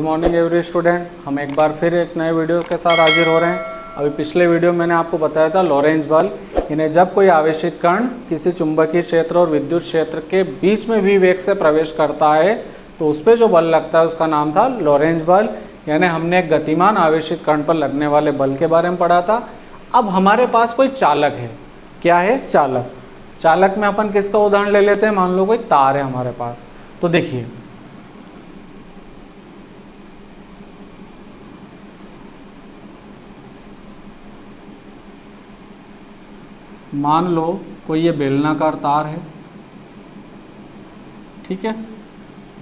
Morning every student. हम एक बार फिर एक नए वीडियो के साथ हाजिर हो रहे हैं। अभी पिछले वीडियो में मैंने आपको बताया था लॉरेंज बल। इन्हें जब कोई आवेशित कण किसी चुंबकीय क्षेत्र और विद्युत क्षेत्र के बीच में v वेग से प्रवेश करता है तो उस पर जो बल लगता है उसका नाम था लॉरेंज बल। यानी हमने एक गतिमान आवेशित कण पर लगने वाले बल के बारे में पढ़ा था। अब हमारे पास कोई चालक है। क्या है? चालक। चालक में अपन किसका उदाहरण ले लेते हैं? मान लो कोई तार है हमारे पास। तो देखिए, मान लो कोई ये बेलनाकार तार है, ठीक है,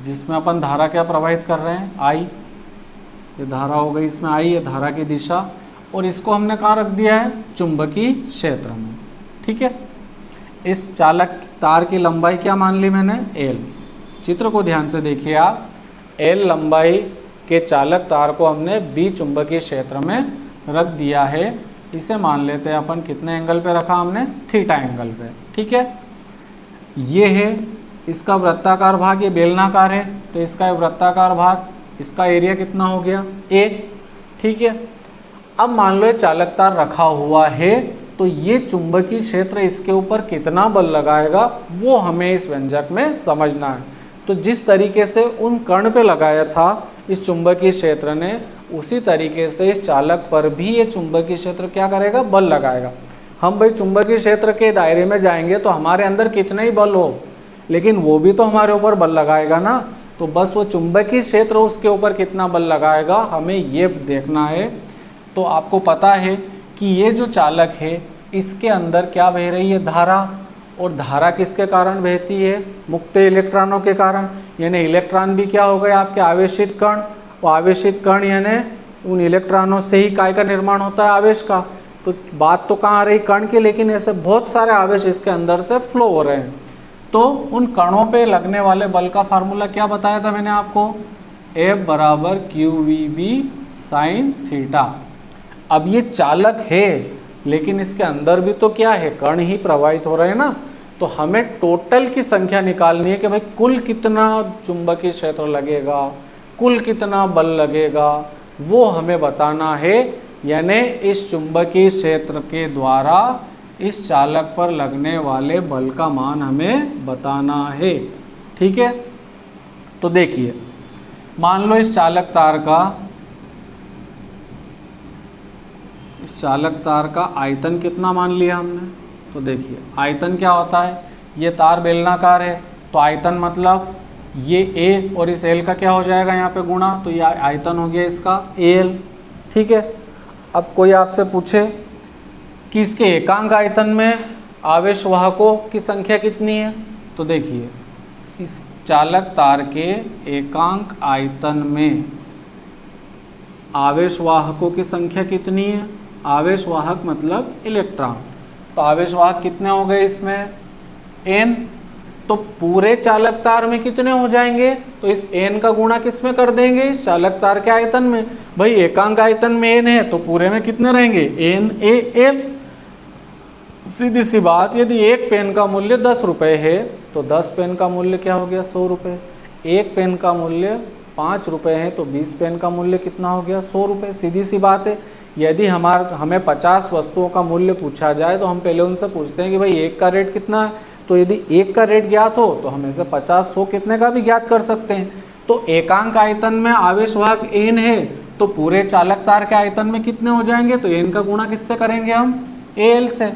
जिसमें अपन धारा क्या प्रवाहित कर रहे हैं? आई। ये धारा हो गई इसमें आई, ये धारा की दिशा, और इसको हमने कहाँ रख दिया है? चुंबकीय क्षेत्र में। ठीक है। इस चालक तार की लंबाई क्या मान ली मैंने? एल। चित्र को ध्यान से देखिए आप। एल लंबाई के चालक तार को हमने बी चुंबकीय क्षेत्र में रख दिया है। इसे मान लेते हैं अपन कितने एंगल पे रखा हमने? थीटा एंगल पे। ठीक है। ये है इसका वृत्ताकार भाग, ये बेलनाकार है तो इसका वृत्ताकार भाग, इसका एरिया कितना हो गया? ए। ठीक है। अब मान लो ये चालक तार रखा हुआ है तो ये चुंबकीय क्षेत्र इसके ऊपर कितना बल लगाएगा वो हमें इस व्यंजक में समझना है। तो जिस तरीके से उन कण पे लगाया था इस चुंबकीय क्षेत्र ने, उसी तरीके से इस चालक पर भी ये चुंबकीय क्षेत्र क्या करेगा? बल लगाएगा। हम भाई चुंबकीय क्षेत्र के दायरे में जाएंगे तो हमारे अंदर कितने ही बल हो, लेकिन वो भी तो हमारे ऊपर बल लगाएगा ना। तो बस वो चुंबकीय क्षेत्र उसके ऊपर कितना बल लगाएगा हमें ये देखना है। तो आपको पता है कि ये जो चालक है इसके अंदर क्या बह रही है? धारा। और धारा किसके कारण बहती है? मुक्त इलेक्ट्रॉनों के कारण। यानी इलेक्ट्रॉन भी क्या हो गए? आपके आवेशित कण। और आवेशित कण यानी उन इलेक्ट्रॉनों से ही काय का निर्माण होता है? आवेश का। तो बात तो कहाँ आ रही? कण की, लेकिन ऐसे बहुत सारे आवेश इसके अंदर से फ्लो हो रहे हैं। तो उन कणों पे लगने वाले बल का फार्मूला क्या बताया था मैंने आपको? F बराबर QVB साइन थीटा। अब ये चालक है लेकिन इसके अंदर भी तो क्या है? कण ही प्रवाहित हो रहे हैं ना। तो हमें टोटल की संख्या निकालनी है कि भाई कुल कितना चुंबकीय क्षेत्र लगेगा, कुल कितना बल लगेगा, वो हमें बताना है। यानी इस चुंबकीय क्षेत्र के द्वारा इस चालक पर लगने वाले बल का मान हमें बताना है। ठीक है। तो देखिए, मान लो इस चालक तार का आयतन कितना मान लिया हमने? तो देखिए आयतन क्या होता है? ये तार बेलनाकार है तो आयतन मतलब ये A और इस L का क्या हो जाएगा यहाँ पे? गुणा। तो ये आयतन हो गया इसका AL। ठीक है। अब कोई आपसे पूछे कि इसके एकांक आयतन में आवेश वाहकों की संख्या कितनी है? तो देखिए इस चालक तार के एकांक आयतन में आवेश वाहकों की संख्या कितनी है? आवेश वाहक मतलब इलेक्ट्रॉन। तो आवेश वाहक कितने हो गए इसमें? N। तो पूरे चालक तार में कितने हो जाएंगे? तो इस N का गुणा किस में कर देंगे? इस चालक तार के आयतन में। भाई एकांक आयतन में N है तो पूरे में कितने रहेंगे? NaL। सीधी सी बात, यदि एक पेन का मूल्य 10 रुपये है तो 10 पेन का मूल्य क्या हो गया? 100 रुपये। एक पेन का मूल्य 5 रुपये है तो 20 पेन का मूल्य कितना हो गया? 100 रुपये। सीधी सी बात है। यदि हमें 50 वस्तुओं का मूल्य पूछा जाए तो हम पहले उनसे पूछते हैं कि भाई एक का रेट कितना है। तो यदि एक का रेट ज्ञात हो तो हम इसे 50, 100 कितने का भी ज्ञात कर सकते हैं। तो एकांक आयतन में आवेश वाहक N है तो पूरे चालक तार के आयतन में कितने हो जाएंगे? तो N का गुणा किससे करेंगे हम? AL से।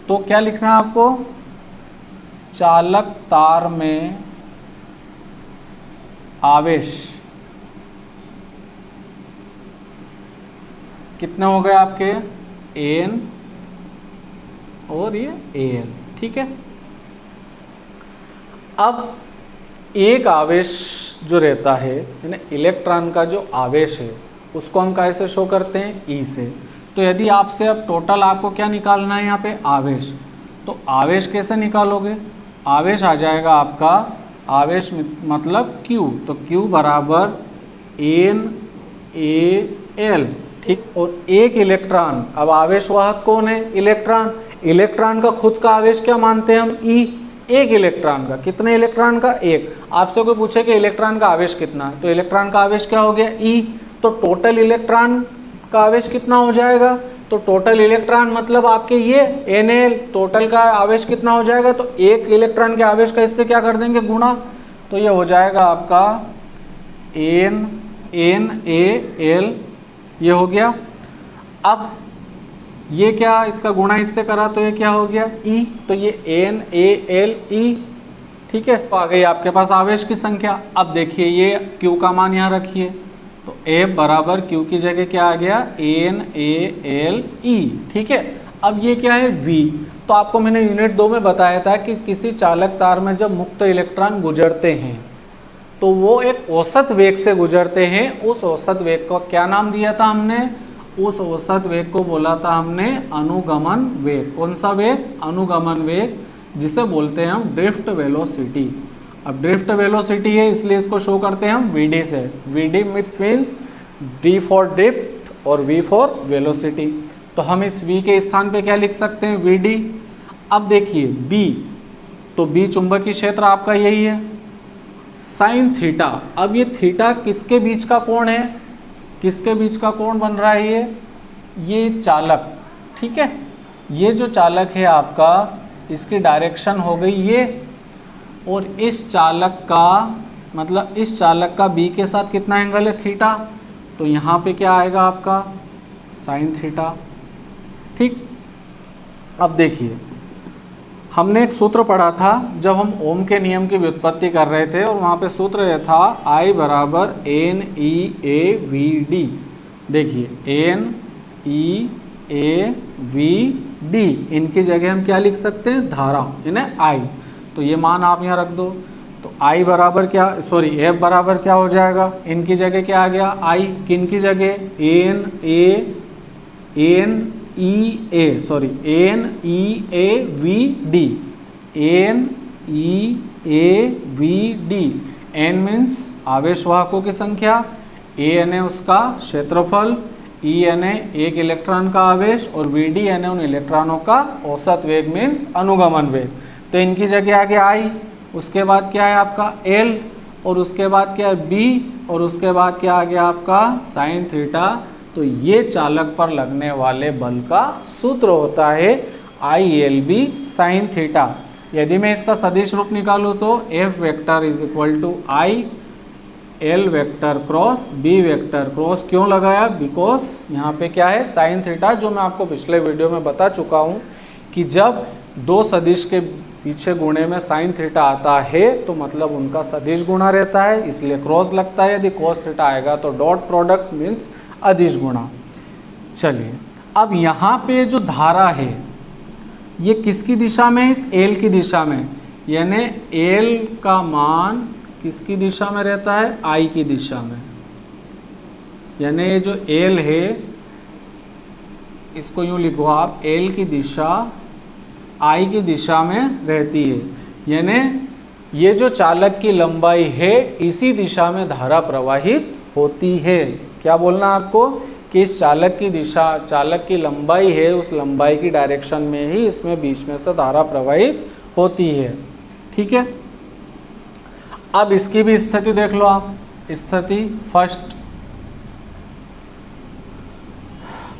तो क्या लिखना है आपको? चालक तार में आवेश कितने हो गए आपके? N और ये AL। ठीक है। अब एक आवेश जो रहता है यानी इलेक्ट्रॉन का जो आवेश है उसको हम कैसे शो करते हैं? E से। तो यदि आपसे अब टोटल आपको क्या निकालना है यहाँ पे? आवेश। तो आवेश कैसे निकालोगे? आवेश आ जाएगा आपका, आवेश मतलब Q। तो Q बराबर NaL। ठीक। और एक इलेक्ट्रॉन, अब आवेश वाहक कौन है? इलेक्ट्रॉन। इलेक्ट्रॉन का खुद का आवेश क्या मानते हैं हम? E। एक इलेक्ट्रॉन का। कितने इलेक्ट्रॉन का? एक। आपसे कोई पूछे कि इलेक्ट्रॉन का आवेश कितना है, तो इलेक्ट्रॉन का आवेश क्या हो गया? ई। तो टोटल इलेक्ट्रॉन का आवेश कितना हो जाएगा? तो टोटल इलेक्ट्रॉन मतलब आपके ये Nl, टोटल का आवेश कितना हो जाएगा? तो एक इलेक्ट्रॉन के आवेश का इससे क्या कर देंगे? गुणा। तो ये हो जाएगा आपका NaL, ये हो गया। अब ये क्या, इसका गुणा इससे करा तो ये क्या हो गया? E। तो ये NaLe, ठीक है। तो आ गई आपके पास आवेश की संख्या। अब देखिए ये Q का मान यहाँ रखिए, तो F बराबर Q की जगह क्या आ गया? NaLe, ठीक है। अब ये क्या है? V। तो आपको मैंने यूनिट 2 में बताया था कि किसी चालक तार में जब मुक्त इलेक्ट्रॉन गुजरते हैं तो वो एक औसत वेग से गुजरते हैं। उस औसत वेग को क्या नाम दिया था हमने? उस औसत वेग को बोला था हमने अनुगमन वेग। कौन सा वेग? अनुगमन वेग, जिसे बोलते हैं हम ड्रिफ्ट वेलोसिटी। अब ड्रिफ्ट वेलोसिटी है इसलिए इसको शो करते हैं हम Vd से। Vd means D for drift और V फॉर वेलोसिटी। तो हम इस V के स्थान पे क्या लिख सकते हैं? Vd। अब देखिए B, तो B चुंबकीय क्षेत्र आपका यही है, साइन थीटा। अब ये थीटा किसके बीच का कोण है? किसके बीच का कोण बन रहा है? ये चालक, ठीक है। ये जो चालक है आपका, इसकी डायरेक्शन हो गई ये, और इस चालक का मतलब इस चालक का बी के साथ कितना एंगल है? थीटा। तो यहाँ पे क्या आएगा आपका? साइन थीटा, ठीक। अब देखिए हमने एक सूत्र पढ़ा था जब हम ओम के नियम की व्युत्पत्ति कर रहे थे, और वहाँ पे सूत्र यह था I बराबर NeAVD। देखिए NeAVD, इनकी जगह हम क्या लिख सकते हैं? धारा, यानी I। तो ये मान आप यहाँ रख दो। तो I बराबर क्या, सॉरी F बराबर क्या हो जाएगा? इनकी जगह क्या आ गया? I। किन की जगह? NeAVD। N मीन्स आवेश वाहकों की संख्या, A यानी उसका क्षेत्रफल, E यानी एक इलेक्ट्रॉन का आवेश, और Vd यानी उन इलेक्ट्रॉनों का औसत वेग मीन्स अनुगमन वेग। तो इनकी जगह आ गया I, उसके बाद क्या है आपका L, और उसके बाद क्या है B, और उसके बाद क्या आ गया आपका साइन थीटा। तो ये चालक पर लगने वाले बल का सूत्र होता है ILB साइन थीटा। यदि मैं इसका सदिश रूप निकालूँ तो F vector is equal to I L vector cross B vector cross. क्यों लगाया? बिकॉज यहाँ पे क्या है? साइन थीटा, जो मैं आपको पिछले वीडियो में बता चुका हूँ कि जब दो सदिश के पीछे गुणे में साइन थीटा आता है तो मतलब उनका सदिश गुणा रहता है, इसलिए क्रॉस लगता है। यदि कॉस थीटा आएगा तो डॉट प्रोडक्ट मीन्स अदिश गुणा। चलिए अब यहाँ पे जो धारा है ये किसकी दिशा में है? इस एल की दिशा में, यानी एल का मान किसकी दिशा में रहता है? आई की दिशा में। यानी ये जो एल है इसको यूँ लिखो आप, एल की दिशा आई की दिशा में रहती है। यानी ये जो चालक की लंबाई है इसी दिशा में धारा प्रवाहित होती है। क्या बोलना आपको? कि इस चालक की दिशा, चालक की लंबाई है, उस लंबाई की डायरेक्शन में ही इसमें बीच में से धारा प्रवाहित होती है, ठीक है। अब इसकी भी स्थिति देख लो आप। स्थिति फर्स्ट,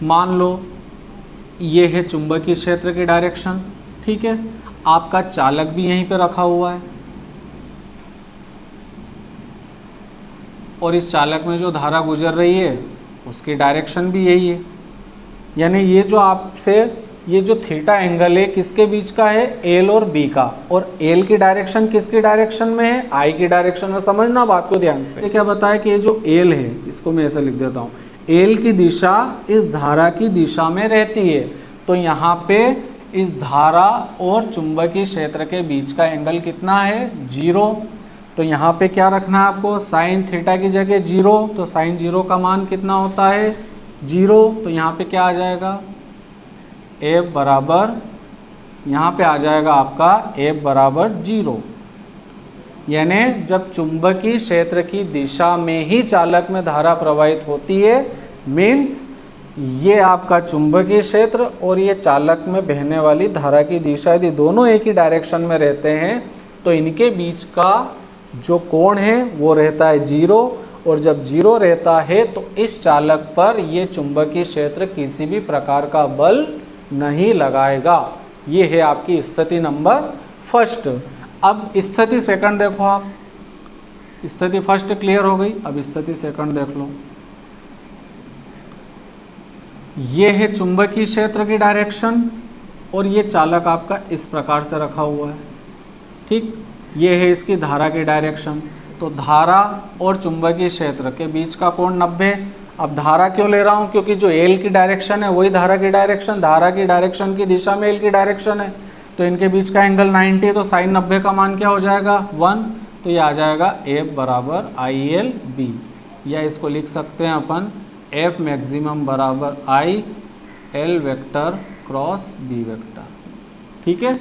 मान लो ये है चुंबकीय क्षेत्र की डायरेक्शन, ठीक है। आपका चालक भी यहीं पे रखा हुआ है और इस चालक में जो धारा गुजर रही है उसकी डायरेक्शन भी यही है। यानी ये जो आपसे ये जो थीटा एंगल है किसके बीच का है? एल और बी का। और एल की डायरेक्शन किसकी डायरेक्शन में है? आई की डायरेक्शन में। समझना बात को ध्यान से। क्या बताया कि ये जो एल है, इसको मैं ऐसे लिख देता हूँ, एल की दिशा इस धारा की दिशा में रहती है। तो यहाँ पे इस धारा और चुंबकीय क्षेत्र के बीच का एंगल कितना है? 0। तो यहाँ पे क्या रखना है आपको? साइन थीटा की जगह 0। तो साइन 0 का मान कितना होता है? 0। तो यहाँ पे क्या आ जाएगा? F बराबर, यहाँ पे आ जाएगा आपका F बराबर 0। यानी जब चुंबकीय क्षेत्र की दिशा में ही चालक में धारा प्रवाहित होती है, मीन्स ये आपका चुंबकीय क्षेत्र और ये चालक में बहने वाली धारा की दिशा, यदि दोनों एक ही डायरेक्शन में रहते हैं तो इनके बीच का जो कोण है वो रहता है 0, और जब 0 रहता है तो इस चालक पर ये चुंबकीय क्षेत्र किसी भी प्रकार का बल नहीं लगाएगा। ये है आपकी स्थिति नंबर फर्स्ट। अब स्थिति सेकंड देखो आप, स्थिति फर्स्ट क्लियर हो गई, अब स्थिति सेकंड देख लो। ये है चुंबकीय क्षेत्र की डायरेक्शन और ये चालक आपका इस प्रकार से रखा हुआ है, ठीक। ये है इसकी धारा की डायरेक्शन, तो धारा और चुंबकीय क्षेत्र के बीच का कोण 90। अब धारा क्यों ले रहा हूँ, क्योंकि जो एल की डायरेक्शन है वही धारा की डायरेक्शन, धारा की डायरेक्शन की दिशा में एल की डायरेक्शन है, तो इनके बीच का एंगल 90, तो साइन 90 का मान क्या हो जाएगा 1, तो ये आ जाएगा F बराबर ILB, या इसको लिख सकते हैं अपन F मैक्सिमम बराबर IL vector cross B vector, ठीक है।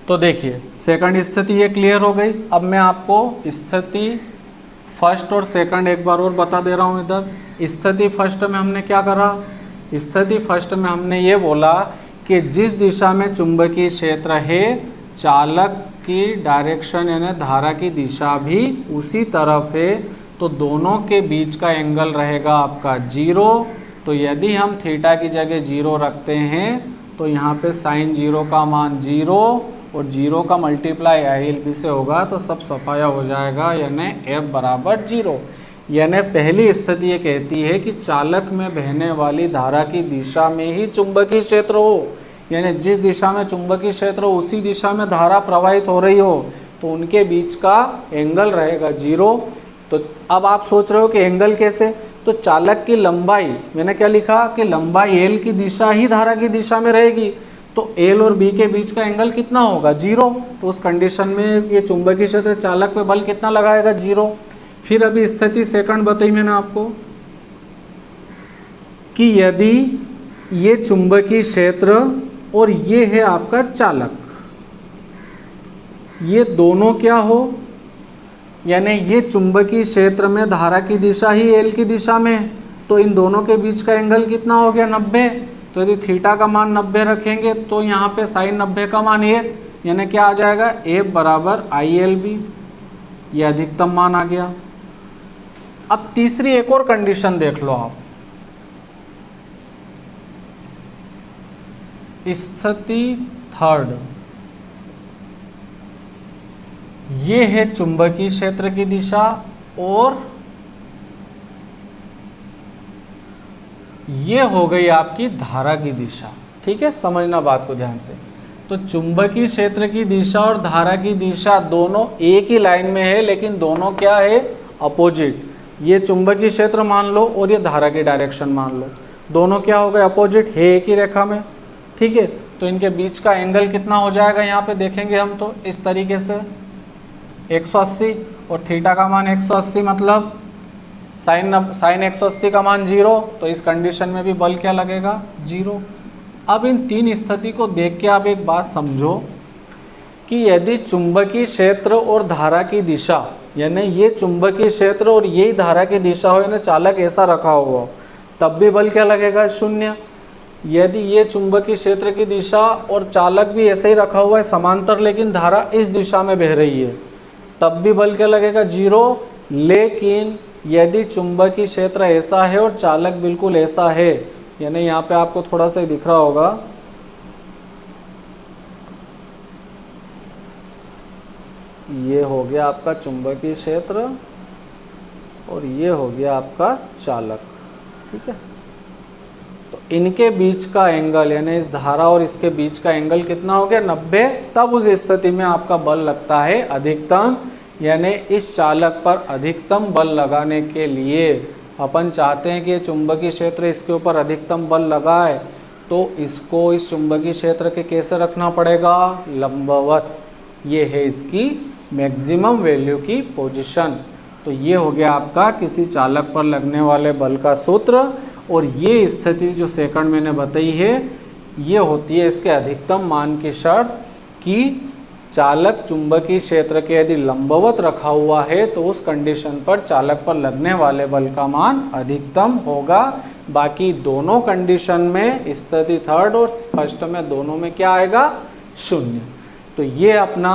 तो देखिए सेकंड स्थिति ये क्लियर हो गई। अब मैं आपको स्थिति फर्स्ट और सेकंड एक बार और बता दे रहा हूँ। इधर स्थिति फर्स्ट में हमने क्या करा, स्थिति फर्स्ट में हमने ये बोला कि जिस दिशा में चुंबकीय क्षेत्र है चालक की डायरेक्शन यानी धारा की दिशा भी उसी तरफ है, तो दोनों के बीच का एंगल रहेगा आपका 0। तो यदि हम थीटा की जगह 0 रखते हैं तो यहाँ पे साइन 0 का मान 0 और 0 का मल्टीप्लाई ILB से होगा तो सब सफाया हो जाएगा, यानी F बराबर 0। यानी पहली स्थिति ये कहती है कि चालक में बहने वाली धारा की दिशा में ही चुंबकीय क्षेत्र हो, यानी जिस दिशा में चुंबकीय क्षेत्र हो उसी दिशा में धारा प्रवाहित हो रही हो, तो उनके बीच का एंगल रहेगा 0। तो अब आप सोच रहे हो कि एंगल कैसे, तो चालक की लंबाई, मैंने क्या लिखा कि लंबाई L की दिशा ही धारा की दिशा में रहेगी, तो L और B के बीच का एंगल कितना होगा 0। तो उस कंडीशन में ये चुंबकीय क्षेत्र चालक पे बल कितना लगाएगा 0। फिर अभी स्थिति सेकंड बताई मैंने आपको कि यदि ये चुंबकीय क्षेत्र और ये है आपका चालक, ये दोनों क्या हो, यानी ये चुंबकीय क्षेत्र में धारा की दिशा ही L की दिशा में, तो इन दोनों के बीच का एंगल कितना हो गया 90। तो यदि थीटा का मान 90 रखेंगे तो यहाँ पे साइन 90 का मान 1, यानी क्या आ जाएगा F बराबर ILB, ये अधिकतम मान आ गया। अब तीसरी एक और कंडीशन देख लो आप, स्थिति थर्ड। ये है चुंबकीय क्षेत्र की दिशा और ये हो गई आपकी धारा की दिशा, ठीक है, समझना बात को ध्यान से। तो चुंबकीय क्षेत्र की दिशा और धारा की दिशा दोनों एक ही लाइन में है, लेकिन दोनों क्या है अपोजिट। ये चुंबकीय क्षेत्र मान लो और ये धारा की डायरेक्शन मान लो, दोनों क्या हो गए अपोजिट है एक ही रेखा में, ठीक है। तो इनके बीच का एंगल कितना हो जाएगा, यहाँ पे देखेंगे हम तो इस तरीके से 180, और थीटा का मान 180 मतलब साइन 180 का मान 0, तो इस कंडीशन में भी बल क्या लगेगा 0। अब इन तीन स्थिति को देख के आप एक बात समझो कि यदि चुंबकीय क्षेत्र और धारा की दिशा, यानी ये चुंबकीय क्षेत्र और यही धारा की दिशा हो, यानी चालक ऐसा रखा हुआ, तब भी बल क्या लगेगा 0। यदि ये चुंबकीय क्षेत्र की दिशा और चालक भी ऐसे ही रखा हुआ है समांतर, लेकिन धारा इस दिशा में बह रही है, तब भी बल क्या लगेगा 0। लेकिन यदि चुंबकीय क्षेत्र ऐसा है और चालक बिल्कुल ऐसा है, यानी यहाँ पे आपको थोड़ा सा दिख रहा होगा, ये हो गया आपका चुंबकीय क्षेत्र और ये हो गया आपका चालक, ठीक है। तो इनके बीच का एंगल, यानी इस धारा और इसके बीच का एंगल कितना हो गया 90। तब उस स्थिति में आपका बल लगता है अधिकतम, यानी इस चालक पर अधिकतम बल लगाने के लिए अपन चाहते हैं कि चुंबकीय क्षेत्र इसके ऊपर अधिकतम बल लगाए, तो इसको इस चुंबकीय क्षेत्र के कैसे रखना पड़ेगा लंबवत। ये है इसकी मैक्सिमम वैल्यू की पोजीशन। तो ये हो गया आपका किसी चालक पर लगने वाले बल का सूत्र। और ये स्थिति जो सेकंड मैंने बताई है, ये होती है इसके अधिकतम मान की शर्त कि चालक चुंबकीय क्षेत्र के यदि लंबवत रखा हुआ है तो उस कंडीशन पर चालक पर लगने वाले बल का मान अधिकतम होगा, बाकी दोनों कंडीशन में स्थिति थर्ड और फर्स्ट में दोनों में क्या आएगा, शून्य। तो ये अपना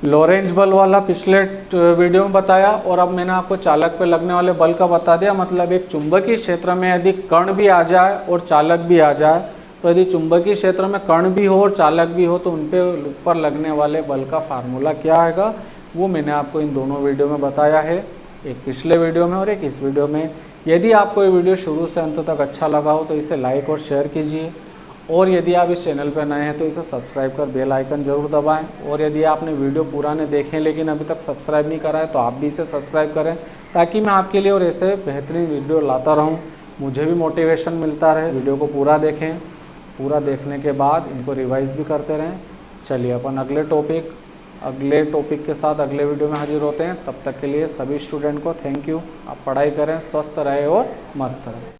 लॉरेंज बल वाला पिछले वीडियो में बताया, और अब मैंने आपको चालक पे लगने वाले बल का बता दिया। मतलब एक चुंबकीय क्षेत्र में यदि कण भी आ जाए और चालक भी आ जाए, तो यदि चुंबकीय क्षेत्र में कण भी हो और चालक भी हो, तो उन पे ऊपर लगने वाले बल का फार्मूला क्या आएगा, वो मैंने आपको इन दोनों वीडियो में बताया है, एक पिछले वीडियो में और एक इस वीडियो में। यदि आपको ये वीडियो शुरू से अंत तक अच्छा लगा हो तो इसे लाइक और शेयर कीजिए, और यदि आप इस चैनल पर नए हैं तो इसे सब्सक्राइब कर बेल आइकन जरूर दबाएं। और यदि आपने वीडियो पुराने देखे लेकिन अभी तक सब्सक्राइब नहीं करा है तो आप भी इसे सब्सक्राइब करें, ताकि मैं आपके लिए और ऐसे बेहतरीन वीडियो लाता रहूं, मुझे भी मोटिवेशन मिलता रहे। वीडियो को पूरा देखें, पूरा देखने के बाद इनको रिवाइज भी करते रहें। चलिए अपन अगले टॉपिक के साथ अगले वीडियो में हाजिर होते हैं। तब तक के लिए सभी स्टूडेंट को थैंक यू। आप पढ़ाई करें, स्वस्थ रहे और मस्त रहें।